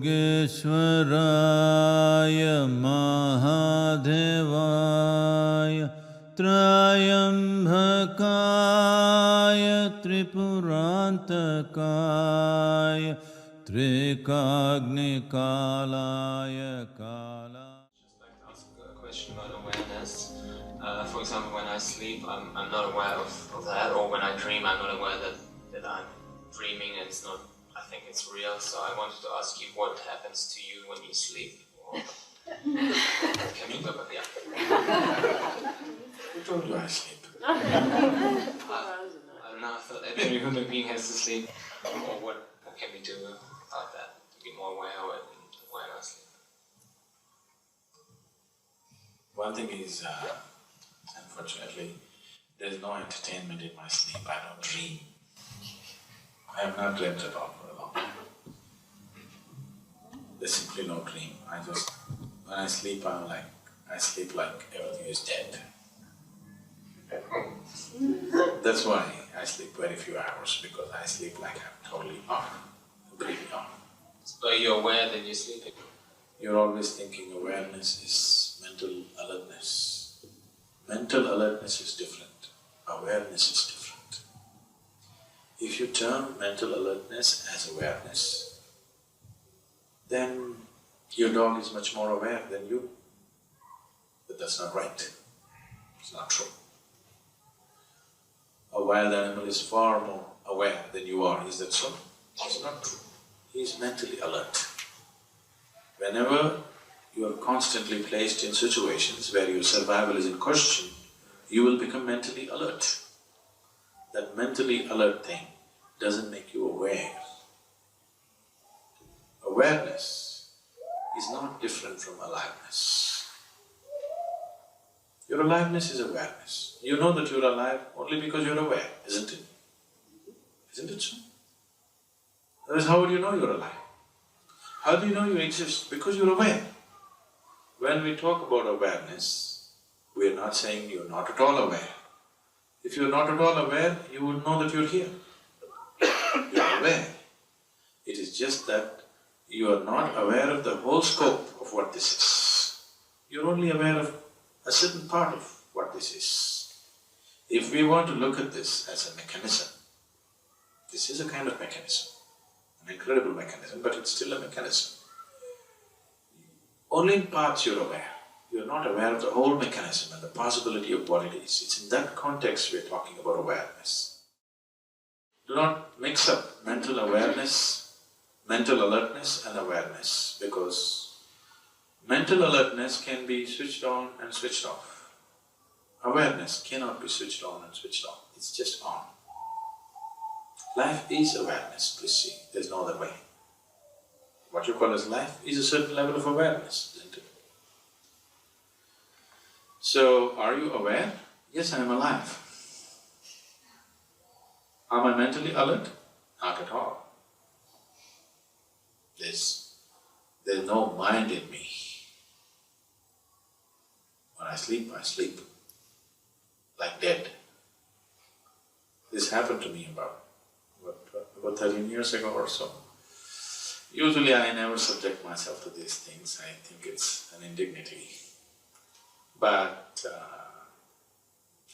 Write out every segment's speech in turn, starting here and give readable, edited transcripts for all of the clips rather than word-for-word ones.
Yogeshwaraya Mahadevaya Trayambhakaya Tripurantakaya Trikagnikalaya Kala. Just like to ask a question about awareness. For example, when I sleep, I'm not aware of that, or when I dream, I'm not aware that I'm dreaming and it's not, I think it's real. So I wanted to ask you what happens to you when you sleep. Can you go back? Yeah. Who told you I sleep? I don't know, I thought every human being has to sleep. Or what can we do about that? To be more aware of it when I sleep. One thing is, unfortunately, there is no entertainment in my sleep. I don't dream. I have not dreamt at all for a long time. There's simply no dream. When I sleep, I sleep like everything is dead. That's why I sleep very few hours, because I sleep like I'm totally on, completely on. So you're aware that you're sleeping? You're always thinking awareness is mental alertness. Mental alertness is different, awareness is different. If you term mental alertness as awareness, then your dog is much more aware than you. But that's not right, it's not true. A wild animal is far more aware than you are, is that so? It's not true. He is mentally alert. Whenever you are constantly placed in situations where your survival is in question, you will become mentally alert. That mentally alert thing doesn't make you aware. Awareness is not different from aliveness. Your aliveness is awareness. You know that you're alive only because you're aware, isn't it? Isn't it so? Otherwise, how would you know you're alive? How do you know you exist? Because you're aware. When we talk about awareness, we are not saying you're not at all aware. If you're not at all aware, you would know that you're here. You're aware. It is just that you are not aware of the whole scope of what this is. You're only aware of a certain part of what this is. If we want to look at this as a mechanism, this is a kind of mechanism, an incredible mechanism, but it's still a mechanism. Only in parts you're aware. You're not aware of the whole mechanism and the possibility of what it is. It's in that context we're talking about awareness. Do not mix up mental awareness, mental alertness and awareness, because mental alertness can be switched on and switched off. Awareness cannot be switched on and switched off, it's just on. Life is awareness, please see, there's no other way. What you call as life is a certain level of awareness, isn't it? So, are you aware? Yes, I am alive. Am I mentally alert? Not at all. There's no mind in me. When I sleep like dead. This happened to me about 13 years ago or so. Usually I never subject myself to these things, I think it's an indignity. But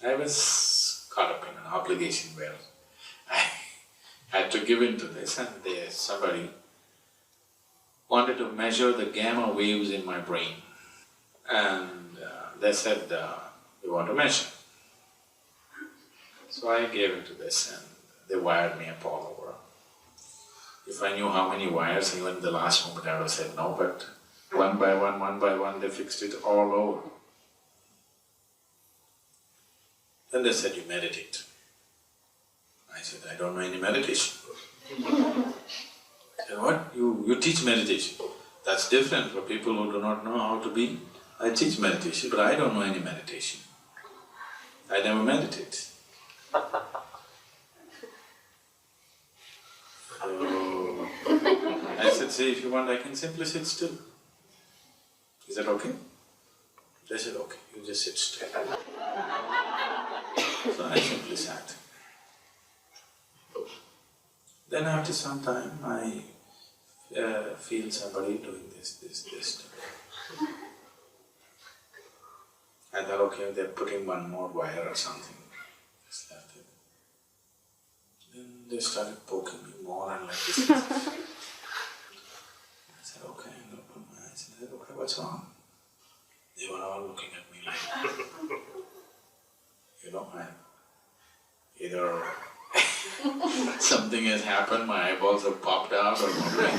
I was caught up in an obligation where I had to give in to this, and somebody wanted to measure the gamma waves in my brain. And they said, we want to measure. So I gave in to this and they wired me up all over. If I knew how many wires, even in the last moment I would have said no, but one by one, they fixed it all over. Then they said, you meditate. I said, I don't know any meditation. They said, what? You teach meditation? That's different for people who do not know how to be. I teach meditation, but I don't know any meditation. I never meditate. So I said, see, if you want, I can simply sit still. Is that okay? They said, okay, you just sit still. So I simply sat. Then after some time, I feel somebody doing this to me. I thought, okay, they're putting one more wire or something. Just left it. Then they started poking me more and like this. I said, okay, and opened my eyes and I said, okay, what's wrong? They were all looking at me like, you know, either something has happened, my eyeballs have popped out or something.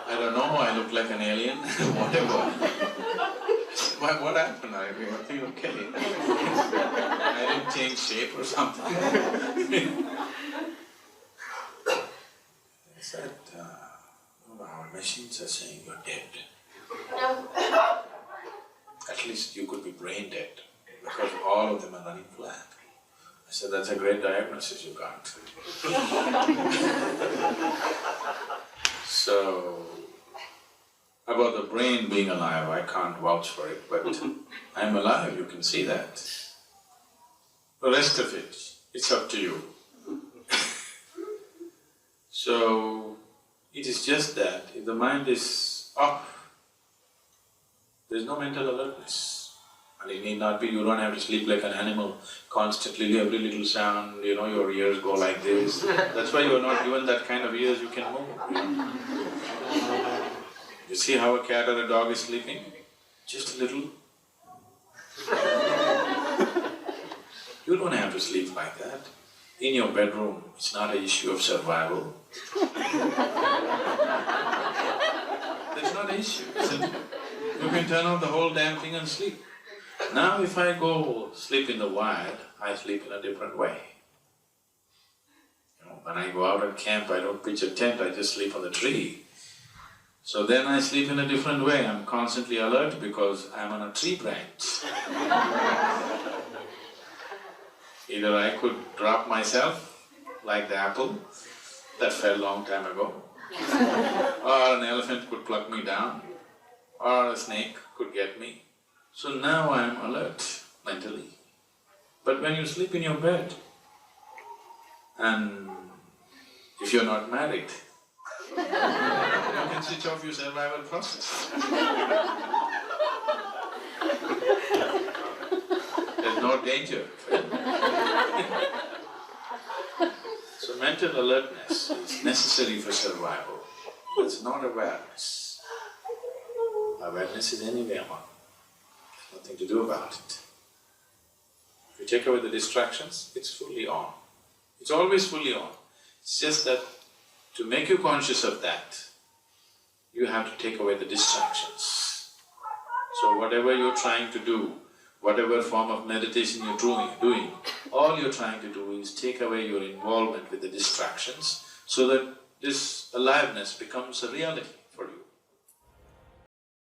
I don't know, I look like an alien, whatever. What happened? I think okay. I didn't change shape or something. I said, no, our machines are saying you're dead. At least you could be brain dead, because all of them are running flat. I said, that's a great diagnosis you got. So, about the brain being alive, I can't vouch for it, but I'm alive, you can see that. The rest of it, it's up to you. So, it is just that if the mind is up, there's no mental alertness. And it need not be, you don't have to sleep like an animal, constantly every little sound, you know, your ears go like this. That's why you're not given that kind of ears, you can move, you know. You see how a cat or a dog is sleeping? Just a little. You don't have to sleep like that. In your bedroom, it's not an issue of survival. That's not an issue, isn't it? You can turn off the whole damn thing and sleep. Now if I go sleep in the wild, I sleep in a different way. You know, when I go out at camp, I don't pitch a tent, I just sleep on the tree. So then I sleep in a different way, I'm constantly alert because I'm on a tree branch. Either I could drop myself, like the apple that fell long time ago, or an elephant could pluck me down, or a snake could get me. So now I'm alert mentally. But when you sleep in your bed, and if you're not married, you can switch off your survival process. There's no danger. So mental alertness is necessary for survival. It's not awareness. Awareness is anyway on. There's nothing to do about it. If you take away the distractions, it's fully on. It's always fully on. It's just that to make you conscious of that, you have to take away the distractions. So whatever you're trying to do, whatever form of meditation you're doing, all you're trying to do is take away your involvement with the distractions so that this aliveness becomes a reality.